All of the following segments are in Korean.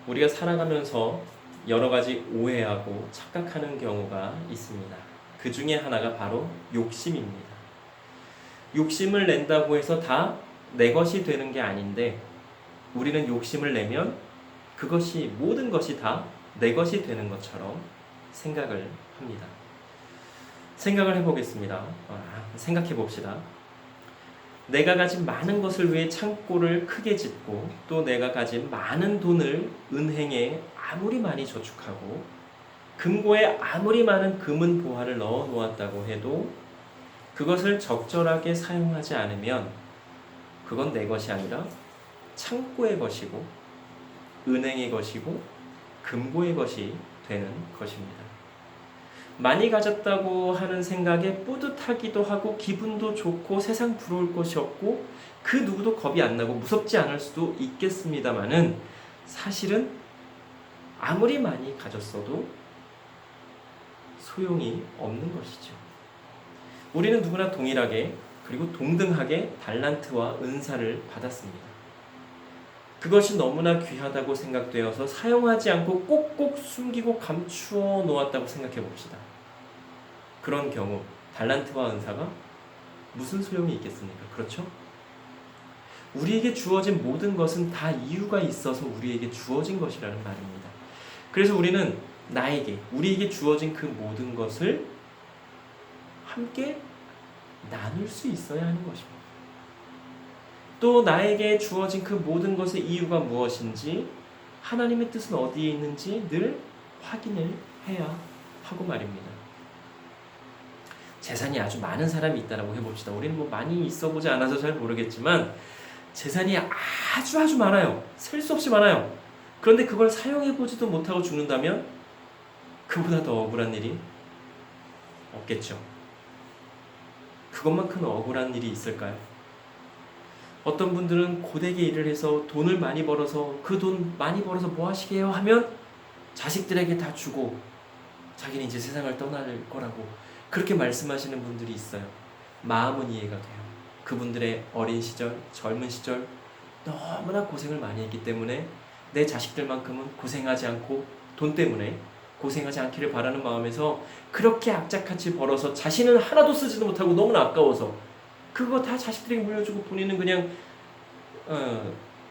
우리가 살아가면서 여러 가지 오해하고 착각하는 경우가 있습니다. 그 중에 하나가 바로 욕심입니다. 욕심을 낸다고 해서 다 내 것이 되는 게 아닌데, 우리는 욕심을 내면 그것이, 모든 것이 다 내 것이 되는 것처럼 생각을 합니다. 생각을 해보겠습니다. 생각해 봅시다. 내가 가진 많은 것을 위해 창고를 크게 짓고, 또 내가 가진 많은 돈을 은행에 아무리 많이 저축하고, 금고에 아무리 많은 금은 보화를 넣어 놓았다고 해도 그것을 적절하게 사용하지 않으면 그건 내 것이 아니라 창고의 것이고, 은행의 것이고, 금고의 것이 되는 것입니다. 많이 가졌다고 하는 생각에 뿌듯하기도 하고 기분도 좋고 세상 부러울 것이 없고 그 누구도 겁이 안 나고 무섭지 않을 수도 있겠습니다만은, 사실은 아무리 많이 가졌어도 소용이 없는 것이죠. 우리는 누구나 동일하게, 그리고 동등하게 달란트와 은사를 받았습니다. 그것이 너무나 귀하다고 생각되어서 사용하지 않고 꼭꼭 숨기고 감추어 놓았다고 생각해 봅시다. 그런 경우 달란트와 은사가 무슨 소용이 있겠습니까? 그렇죠? 우리에게 주어진 모든 것은 다 이유가 있어서 우리에게 주어진 것이라는 말입니다. 그래서 우리는 우리에게 주어진 그 모든 것을 함께 나눌 수 있어야 하는 것입니다. 또 나에게 주어진 그 모든 것의 이유가 무엇인지, 하나님의 뜻은 어디에 있는지 늘 확인을 해야 하고 말입니다. 재산이 아주 많은 사람이 있다고 해봅시다. 우리는 뭐 많이 있어보지 않아서 잘 모르겠지만 재산이 아주 많아요. 셀 수 없이 많아요. 그런데 그걸 사용해보지도 못하고 죽는다면 그보다 더 억울한 일이 없겠죠. 그것만큼 억울한 일이 있을까요? 어떤 분들은 고되게 일을 해서 돈을 많이 벌어서 그 돈 많이 벌어서 뭐 하시게요? 하면 자식들에게 다 주고 자기는 이제 세상을 떠날 거라고 그렇게 말씀하시는 분들이 있어요. 마음은 이해가 돼요. 그분들의 어린 시절, 젊은 시절 너무나 고생을 많이 했기 때문에 내 자식들만큼은 고생하지 않고 돈 때문에 고생하지 않기를 바라는 마음에서 그렇게 악착같이 벌어서 자신은 하나도 쓰지도 못하고 너무나 아까워서 그거 다 자식들에게 물려주고 본인은 그냥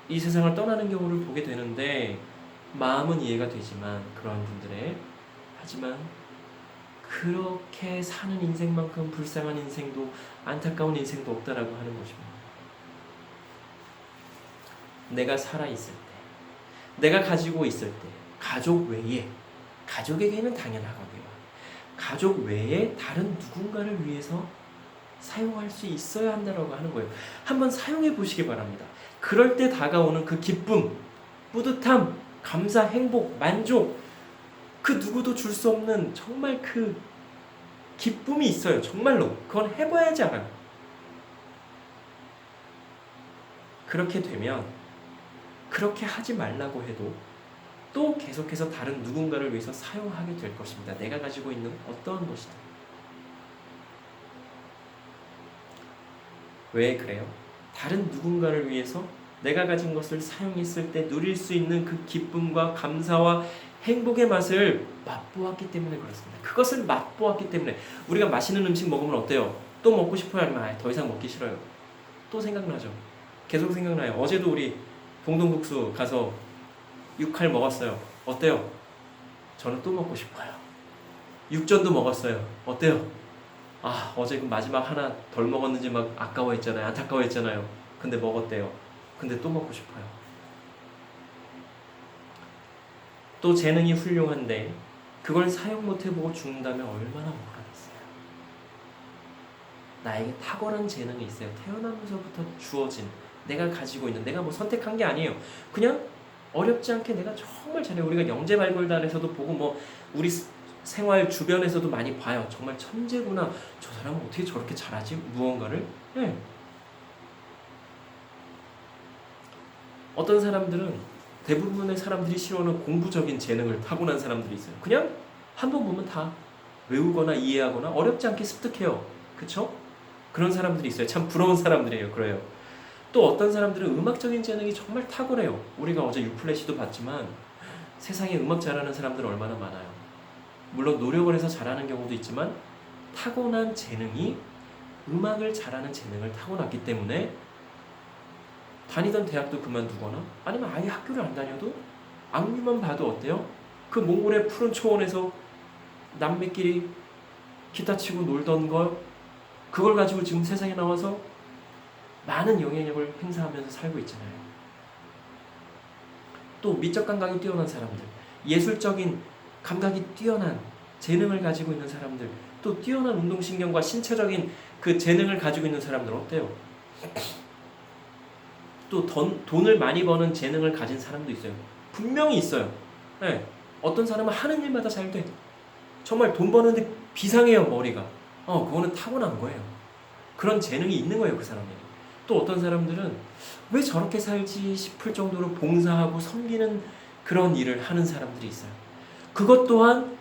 이 세상을 떠나는 경우를 보게 되는데, 마음은 이해가 되지만 하지만 그렇게 사는 인생만큼 불쌍한 인생도, 안타까운 인생도 없다라고 하는 것입니다. 내가 살아있을 때, 내가 가지고 있을 때, 가족 외에, 가족에게는 당연하고요, 가족 외에 다른 누군가를 위해서 사용할 수 있어야 한다라고 하는 거예요. 한번 사용해 보시기 바랍니다. 그럴 때 다가오는 그 기쁨, 뿌듯함, 감사, 행복, 만족, 그 누구도 줄 수 없는 정말 그 기쁨이 있어요. 정말로. 그건 해봐야지 알아요. 그렇게 되면 그렇게 하지 말라고 해도 또 계속해서 다른 누군가를 위해서 사용하게 될 것입니다. 내가 가지고 있는 어떠한 것이든. 왜 그래요? 다른 누군가를 위해서 내가 가진 것을 사용했을 때 누릴 수 있는 그 기쁨과 감사와 행복의 맛을 맛보았기 때문에 그렇습니다. 그것을 맛보았기 때문에. 우리가 맛있는 음식 먹으면 어때요? 또 먹고 싶어요? 아니면 더 이상 먹기 싫어요? 또 생각나죠? 계속 생각나요. 어제도 우리 봉동국수 가서 육칼 먹었어요. 어때요? 저는 또 먹고 싶어요. 육전도 먹었어요. 어때요? 어제 그 마지막 하나 덜 먹었는지 막 아까워했잖아요. 안타까워했잖아요. 근데 먹었대요. 근데 또 먹고 싶어요. 또 재능이 훌륭한데 그걸 사용 못해보고 죽는다면 얼마나 억울하겠어요. 나에게 탁월한 재능이 있어요. 태어나면서부터 주어진, 내가 가지고 있는, 내가 뭐 선택한 게 아니에요. 그냥 어렵지 않게 내가 정말 잘해요. 우리가 영재발굴단에서도 보고 뭐 우리 생활 주변에서도 많이 봐요. 정말 천재구나. 저 사람은 어떻게 저렇게 잘하지? 무언가를. 네. 어떤 사람들은, 대부분의 사람들이 싫어하는 공부적인 재능을 타고난 사람들이 있어요. 그냥 한번 보면 다 외우거나 이해하거나 어렵지 않게 습득해요. 그쵸? 그런 사람들이 있어요. 참 부러운 사람들이에요. 그래요. 또 어떤 사람들은 음악적인 재능이 정말 탁월해요. 우리가 어제 유플래시도 봤지만 세상에 음악 잘하는 사람들 얼마나 많아요. 물론 노력을 해서 잘하는 경우도 있지만 타고난 재능이 음악을 잘하는 재능을 타고났기 때문에 다니던 대학도 그만두거나 아니면 아예 학교를 안 다녀도 악뮤만 봐도 어때요? 그 몽골의 푸른 초원에서 남매끼리 기타 치고 놀던 걸 그걸 가지고 지금 세상에 나와서 많은 영향력을 행사하면서 살고 있잖아요. 또 미적 감각이 뛰어난 사람들, 예술적인 감각이 뛰어난 재능을 가지고 있는 사람들, 또 뛰어난 운동신경과 신체적인 그 재능을 가지고 있는 사람들 어때요? 또 돈을 많이 버는 재능을 가진 사람도 있어요. 분명히 있어요. 네. 어떤 사람은 하는 일마다 잘 돼. 정말 돈 버는데 비상해요, 머리가. 그거는 타고난 거예요. 그런 재능이 있는 거예요, 그 사람에게. 또 어떤 사람들은 왜 저렇게 살지 싶을 정도로 봉사하고 섬기는 그런 일을 하는 사람들이 있어요. 그것 또한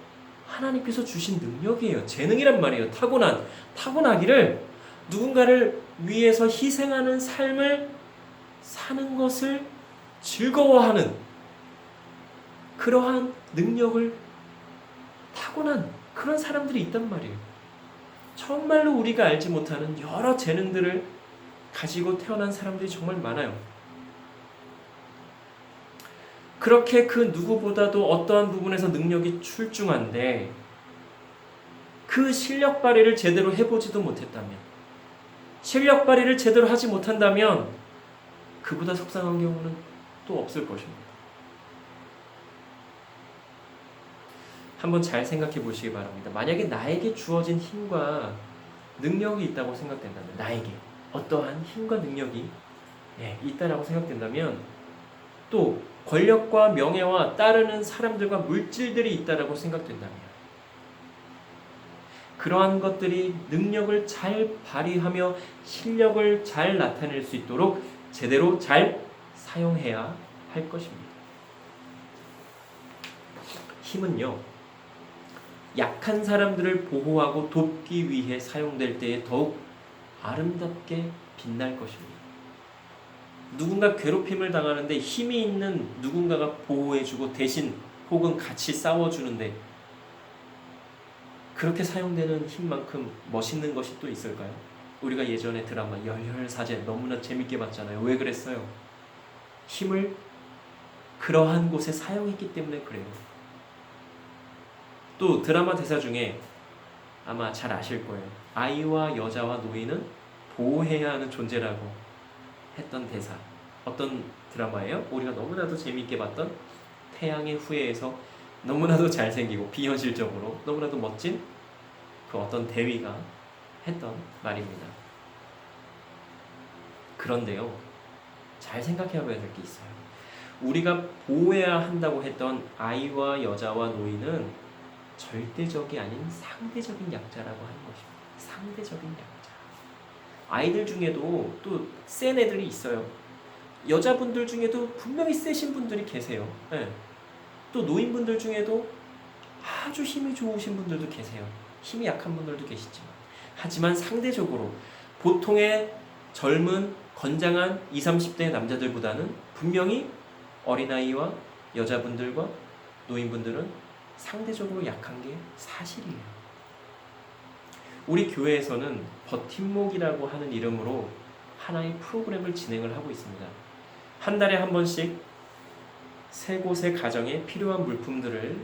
하나님께서 주신 능력이에요. 재능이란 말이에요. 타고나기를 누군가를 위해서 희생하는 삶을 사는 것을 즐거워하는 그러한 능력을 타고난 그런 사람들이 있단 말이에요. 정말로 우리가 알지 못하는 여러 재능들을 가지고 태어난 사람들이 정말 많아요. 그렇게 그 누구보다도 어떠한 부분에서 능력이 출중한데 그 실력 발휘를 제대로 해보지도 못했다면, 실력 발휘를 제대로 하지 못한다면 그보다 속상한 경우는 또 없을 것입니다. 한번 잘 생각해 보시기 바랍니다. 만약에 나에게 주어진 힘과 능력이 있다고 생각된다면, 나에게 어떠한 힘과 능력이 있다라고 생각된다면, 또 권력과 명예와 따르는 사람들과 물질들이 있다라고 생각된다면, 그러한 것들이 능력을 잘 발휘하며 실력을 잘 나타낼 수 있도록 제대로 잘 사용해야 할 것입니다. 힘은요, 약한 사람들을 보호하고 돕기 위해 사용될 때에 더욱 아름답게 빛날 것입니다. 누군가 괴롭힘을 당하는데 힘이 있는 누군가가 보호해주고 대신 혹은 같이 싸워주는데 그렇게 사용되는 힘만큼 멋있는 것이 또 있을까요? 우리가 예전에 드라마 열혈사제 너무나 재밌게 봤잖아요. 왜 그랬어요? 힘을 그러한 곳에 사용했기 때문에 그래요. 또 드라마 대사 중에 아마 잘 아실 거예요. 아이와 여자와 노인은 보호해야 하는 존재라고 했던 대사. 어떤 드라마예요? 우리가 너무나도 재미있게 봤던 태양의 후예에서 너무나도 잘생기고 비현실적으로 너무나도 멋진 그 어떤 대위가 했던 말입니다. 그런데요, 잘 생각해 봐야 될 게 있어요. 우리가 보호해야 한다고 했던 아이와 여자와 노인은 절대적이 아닌 상대적인 약자라고 하는 것입니다. 상대적인 약자. 아이들 중에도 또 센 애들이 있어요. 여자분들 중에도 분명히 세신 분들이 계세요. 네. 또 노인분들 중에도 아주 힘이 좋으신 분들도 계세요. 힘이 약한 분들도 계시지만, 하지만 상대적으로 보통의 젊은 건장한 20, 30대 남자들보다는 분명히 어린아이와 여자분들과 노인분들은 상대적으로 약한 게 사실이에요. 우리 교회에서는 버팀목이라고 하는 이름으로 하나의 프로그램을 진행을 하고 있습니다. 한 달에 한 번씩 세 곳의 가정에 필요한 물품들을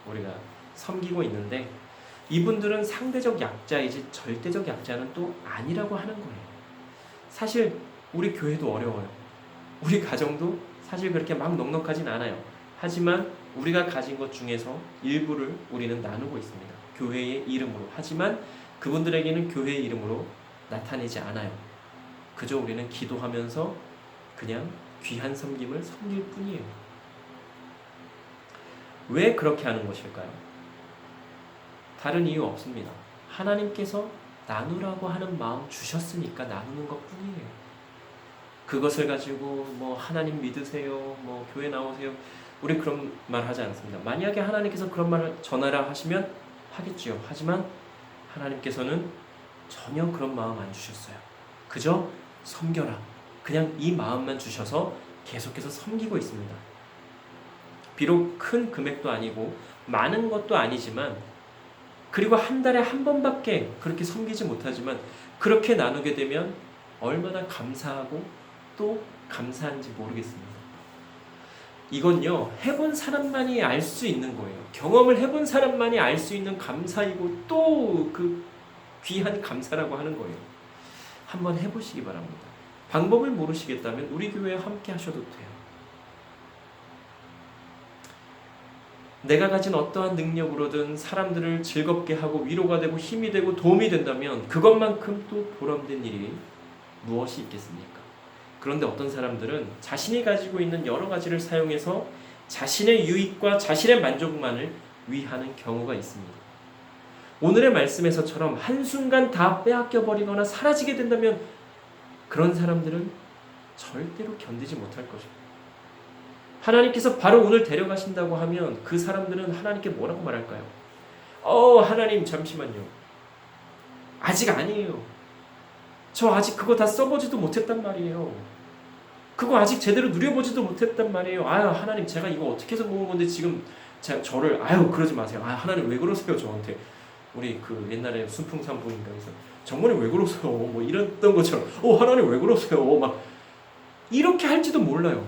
우리가 섬기고 있는데, 이분들은 상대적 약자이지 절대적 약자는 또 아니라고 하는 거예요. 사실 우리 교회도 어려워요. 우리 가정도 사실 그렇게 막 넉넉하진 않아요. 하지만 우리가 가진 것 중에서 일부를 우리는 나누고 있습니다. 교회의 이름으로. 하지만 그분들에게는 교회의 이름으로 나타내지 않아요. 그저 우리는 기도하면서 그냥 귀한 섬김을 섬길 뿐이에요. 왜 그렇게 하는 것일까요? 다른 이유 없습니다. 하나님께서 나누라고 하는 마음 주셨으니까 나누는 것 뿐이에요. 그것을 가지고 하나님 믿으세요, 교회 나오세요, 우리 그런 말 하지 않습니다. 만약에 하나님께서 그런 말을 전하라 하시면 하겠지요. 하지만 하나님께서는 전혀 그런 마음 안 주셨어요. 그저 섬겨라, 그냥 이 마음만 주셔서 계속해서 섬기고 있습니다. 비록 큰 금액도 아니고 많은 것도 아니지만, 그리고 한 달에 한 번밖에 그렇게 섬기지 못하지만 그렇게 나누게 되면 얼마나 감사하고 또 감사한지 모르겠습니다. 이건요, 해본 사람만이 알 수 있는 거예요. 경험을 해본 사람만이 알 수 있는 감사이고 또 그 귀한 감사라고 하는 거예요. 한번 해보시기 바랍니다. 방법을 모르시겠다면 우리 교회에 함께 하셔도 돼요. 내가 가진 어떠한 능력으로든 사람들을 즐겁게 하고 위로가 되고 힘이 되고 도움이 된다면 그것만큼 또 보람된 일이 무엇이 있겠습니까? 그런데 어떤 사람들은 자신이 가지고 있는 여러 가지를 사용해서 자신의 유익과 자신의 만족만을 위하는 경우가 있습니다. 오늘의 말씀에서처럼 한순간 다 빼앗겨 버리거나 사라지게 된다면 그런 사람들은 절대로 견디지 못할 것입니다. 하나님께서 바로 오늘 데려가신다고 하면 그 사람들은 하나님께 뭐라고 말할까요? 하나님 잠시만요. 아직 아니에요. 저 아직 그거 다 써보지도 못했단 말이에요. 그거 아직 제대로 누려보지도 못했단 말이에요. 하나님 제가 이거 어떻게 해서 모은 건데 지금 저를 그러지 마세요. 하나님 왜 그러세요 저한테. 우리 그 옛날에 순풍산부인가 해서 정말이 왜 그러세요? 뭐 이랬던 것처럼 하나님 왜 그러세요? 막 이렇게 할지도 몰라요.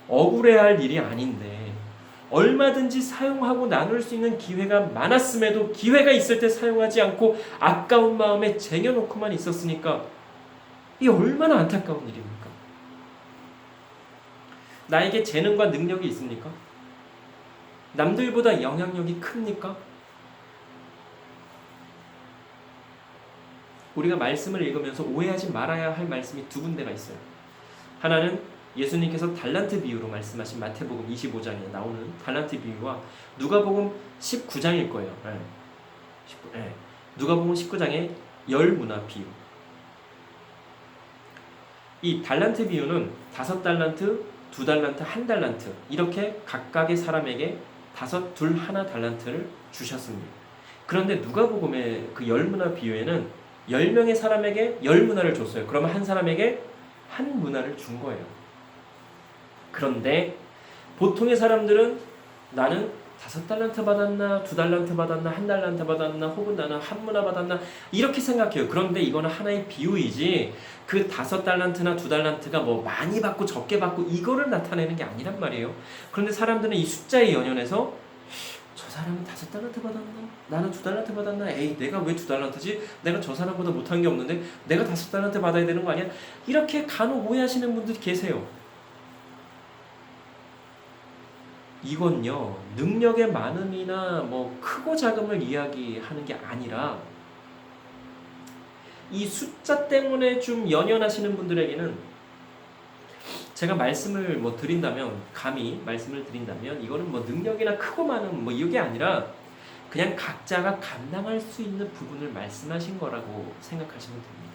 억울해할 일이 아닌데 얼마든지 사용하고 나눌 수 있는 기회가 많았음에도 기회가 있을 때 사용하지 않고 아까운 마음에 쟁여놓고만 있었으니까 이 얼마나 안타까운 일입니까? 나에게 재능과 능력이 있습니까? 남들보다 영향력이 큽니까? 우리가 말씀을 읽으면서 오해하지 말아야 할 말씀이 두 군데가 있어요. 하나는 예수님께서 달란트 비유로 말씀하신 마태복음 25장에 나오는 달란트 비유와 누가복음 19장일 거예요. 누가복음 19장의 열문화 비유. 이 달란트 비유는 5달란트, 2달란트, 1달란트 이렇게 각각의 사람에게 5, 2, 1 달란트를 주셨습니다. 그런데 누가복음의 그 열문화 비유에는 10명의 사람에게 10문화를 줬어요. 그러면 한 사람에게 1문화를 준 거예요. 그런데 보통의 사람들은 나는 5달란트 받았나 2달란트 받았나 1달란트 받았나 혹은 나는 1문화 받았나 이렇게 생각해요. 그런데 이거는 하나의 비유이지 그 5달란트나 2달란트가 뭐 많이 받고 적게 받고 이거를 나타내는 게 아니란 말이에요. 그런데 사람들은 이 숫자에 연연해서 저 사람은 5달란트 받았나? 나는 2달란트 받았나? 내가 왜 2달란트지? 내가 저 사람보다 못한 게 없는데 내가 5달란트 받아야 되는 거 아니야? 이렇게 간혹 오해하시는 분들이 계세요. 이건요, 능력의 많음이나 뭐 크고 작음을 이야기하는 게 아니라 이 숫자 때문에 좀 연연하시는 분들에게는 제가 말씀을 드린다면, 감히 말씀을 드린다면 이거는 능력이나 크고 많음 이게 아니라 그냥 각자가 감당할 수 있는 부분을 말씀하신 거라고 생각하시면 됩니다.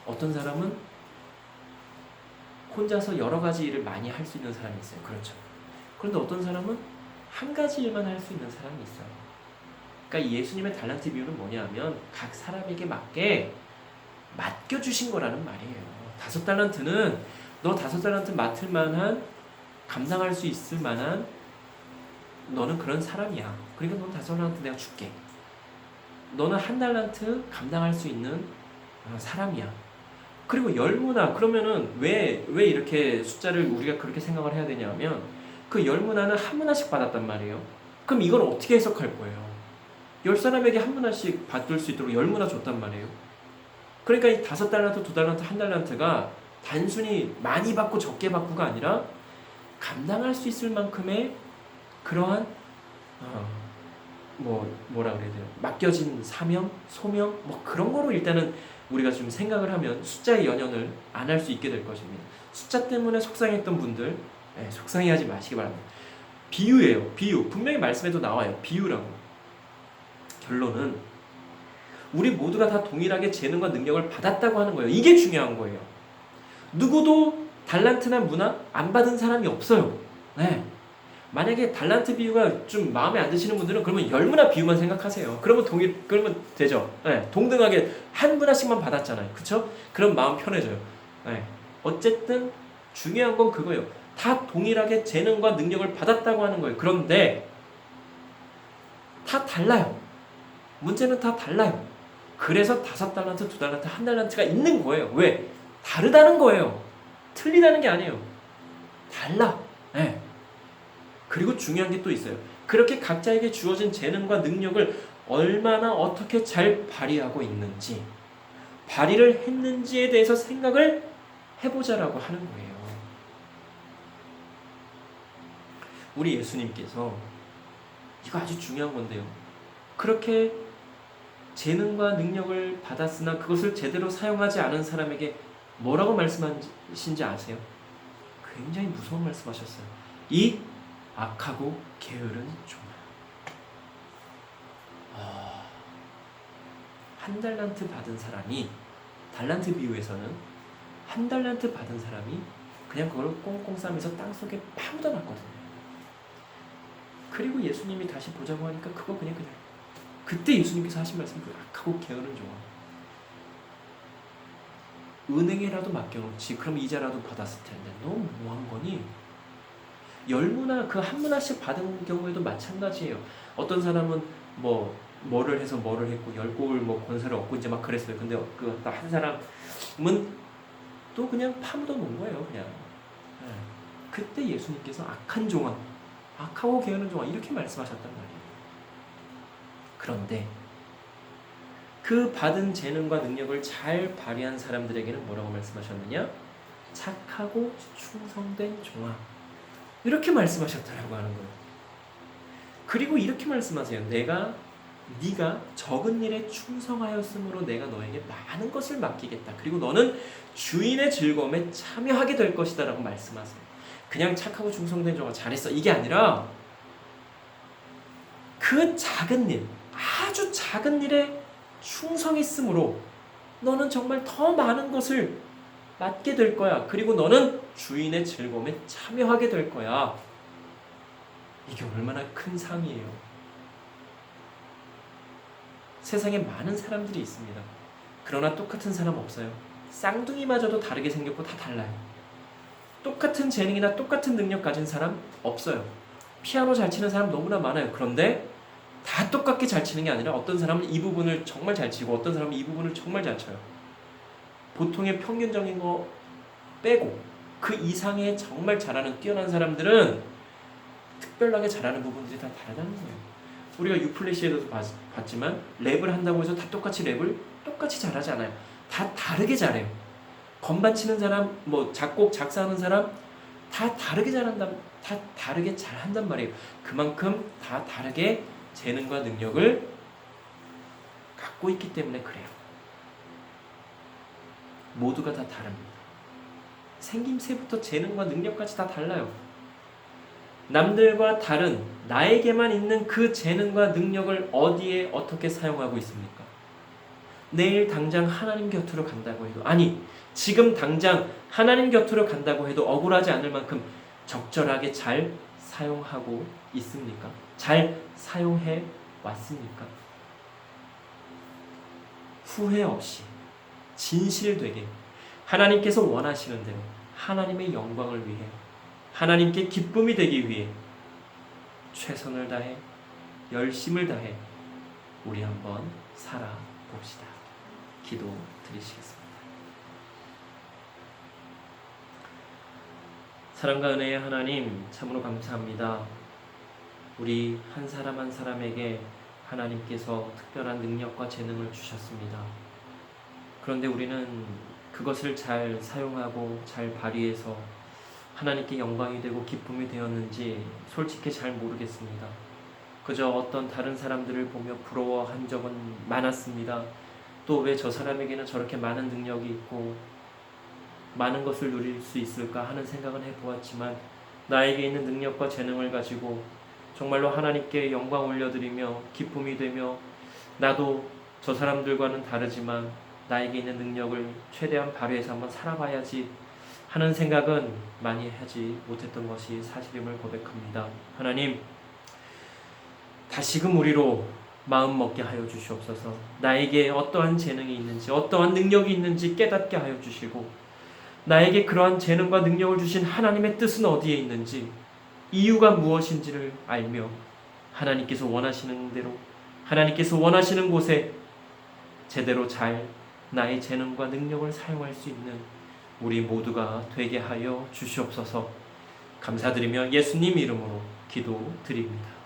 어떤 사람은 혼자서 여러 가지 일을 많이 할 수 있는 사람이 있어요. 그렇죠. 그런데 어떤 사람은 한 가지 일만 할 수 있는 사람이 있어요. 그러니까 예수님의 달란트 비유는 뭐냐면 각 사람에게 맞게 맡겨주신 거라는 말이에요. 5달란트는 너 5달란트 맡을 만한, 감당할 수 있을 만한 너는 그런 사람이야. 그러니까 넌 5달란트 내가 줄게. 너는 1달란트 감당할 수 있는 사람이야. 그리고 10문화, 그러면은 왜 이렇게 숫자를 우리가 그렇게 생각을 해야 되냐면 그 10문화는 1문화씩 받았단 말이에요. 그럼 이걸 어떻게 해석할 거예요? 10사람에게 1문화씩 받을 수 있도록 10문화 줬단 말이에요. 그러니까 이 5달란트, 2달란트, 1달란트가 단순히 많이 받고 적게 받고가 아니라 감당할 수 있을 만큼의 그러한 뭐라 그래야 돼요? 맡겨진 사명, 소명 그런 거로 일단은 우리가 좀 생각을 하면 숫자의 연연을 안 할 수 있게 될 것입니다. 숫자 때문에 속상했던 분들 속상해하지 마시기 바랍니다. 비유예요. 비유. 분명히 말씀에도 나와요. 비유라고. 결론은 우리 모두가 다 동일하게 재능과 능력을 받았다고 하는 거예요. 이게 중요한 거예요. 누구도 달란트나 문화 안 받은 사람이 없어요. 만약에 달란트 비유가 좀 마음에 안 드시는 분들은 그러면 10문화 비유만 생각하세요. 그러면 되죠. 동등하게 1문화씩만 받았잖아요. 그쵸? 그럼 마음 편해져요. 어쨌든 중요한 건 그거예요. 다 동일하게 재능과 능력을 받았다고 하는 거예요. 그런데 다 달라요. 문제는 다 달라요. 그래서 5달란트, 2달란트, 1달란트가 있는 거예요. 왜? 다르다는 거예요. 틀리다는 게 아니에요. 달라. 네. 그리고 중요한 게 또 있어요. 그렇게 각자에게 주어진 재능과 능력을 얼마나 어떻게 잘 발휘하고 있는지, 발휘를 했는지에 대해서 생각을 해보자라고 하는 거예요. 우리 예수님께서 이거 아주 중요한 건데요. 그렇게 재능과 능력을 받았으나 그것을 제대로 사용하지 않은 사람에게 뭐라고 말씀하신지 아세요? 굉장히 무서운 말씀하셨어요. 이 악하고 게으른 종아. 1달란트 받은 사람이, 달란트 비유에서는 1달란트 받은 사람이 그냥 그걸 꽁꽁 싸면서 땅속에 파묻어 놨거든요. 그리고 예수님이 다시 보자고 하니까 그거 그냥 그때 예수님께서 하신 말씀이 그 악하고 게으른 종아. 은행에라도 맡겨놓지, 그럼 이자라도 받았을 텐데 너 뭐한 거니? 10문화, 그 1문화씩 받은 경우에도 마찬가지예요. 어떤 사람은 뭐를 해서 뭐를 했고 10곡을 권세를 얻고 이제 막 그랬어요. 근데 그 한 사람은 또 그냥 파묻어 놓은 거예요. 그냥. 그때 예수님께서 악한 종아, 악하고 게으른 종아 이렇게 말씀하셨단 말이에요. 그런데 그 받은 재능과 능력을 잘 발휘한 사람들에게는 뭐라고 말씀하셨느냐? 착하고 충성된 종아, 이렇게 말씀하셨다라고 하는 거예요. 그리고 이렇게 말씀하세요. 네가 적은 일에 충성하였으므로 내가 너에게 많은 것을 맡기겠다. 그리고 너는 주인의 즐거움에 참여하게 될 것이다 라고 말씀하세요. 그냥 착하고 충성된 종아 잘했어 이게 아니라 그 작은 일, 아주 작은 일에 충성했으므로 너는 정말 더 많은 것을 맡게 될 거야. 그리고 너는 주인의 즐거움에 참여하게 될 거야. 이게 얼마나 큰 상이에요. 세상에 많은 사람들이 있습니다. 그러나 똑같은 사람 없어요. 쌍둥이마저도 다르게 생겼고 다 달라요. 똑같은 재능이나 똑같은 능력 가진 사람 없어요. 피아노 잘 치는 사람 너무나 많아요. 그런데 다 똑같게 잘 치는 게 아니라 어떤 사람은 이 부분을 정말 잘 치고 어떤 사람은 이 부분을 정말 잘 쳐요. 보통의 평균적인 거 빼고 그 이상의 정말 잘하는 뛰어난 사람들은 특별하게 잘하는 부분들이 다 다르다는 거예요. 우리가 유플래시에도 봤지만 랩을 한다고 해서 다 똑같이 랩을 똑같이 잘하지 않아요. 다 다르게 잘해요. 건반 치는 사람, 작곡, 작사하는 사람 다 다르게 잘한다, 다 다르게 잘한단 말이에요. 그만큼 다 다르게 재능과 능력을 갖고 있기 때문에 그래요. 모두가 다 다릅니다. 생김새부터 재능과 능력까지 다 달라요. 남들과 다른 나에게만 있는 그 재능과 능력을 어디에 어떻게 사용하고 있습니까? 내일 당장 하나님 곁으로 간다고 해도, 아니 지금 당장 하나님 곁으로 간다고 해도 억울하지 않을 만큼 적절하게 잘 사용하고 있습니까? 잘 사용해 왔습니까? 후회 없이 진실되게 하나님께서 원하시는 대로 하나님의 영광을 위해, 하나님께 기쁨이 되기 위해 최선을 다해 열심을 다해 우리 한번 살아봅시다. 기도 드리시겠습니다. 사랑과 은혜의 하나님, 참으로 감사합니다. 우리 한 사람 한 사람에게 하나님께서 특별한 능력과 재능을 주셨습니다. 그런데 우리는 그것을 잘 사용하고 잘 발휘해서 하나님께 영광이 되고 기쁨이 되었는지 솔직히 잘 모르겠습니다. 그저 어떤 다른 사람들을 보며 부러워한 적은 많았습니다. 또 왜 저 사람에게는 저렇게 많은 능력이 있고 많은 것을 누릴 수 있을까 하는 생각은 해보았지만, 나에게 있는 능력과 재능을 가지고 정말로 하나님께 영광 올려드리며 기쁨이 되며, 나도 저 사람들과는 다르지만 나에게 있는 능력을 최대한 발휘해서 한번 살아봐야지 하는 생각은 많이 하지 못했던 것이 사실임을 고백합니다. 하나님, 다시금 우리로 마음 먹게 하여 주시옵소서. 나에게 어떠한 재능이 있는지, 어떠한 능력이 있는지 깨닫게 하여 주시고, 나에게 그러한 재능과 능력을 주신 하나님의 뜻은 어디에 있는지, 이유가 무엇인지를 알며 하나님께서 원하시는 대로, 하나님께서 원하시는 곳에 제대로 잘 나의 재능과 능력을 사용할 수 있는 우리 모두가 되게 하여 주시옵소서. 감사드리며 예수님 이름으로 기도드립니다.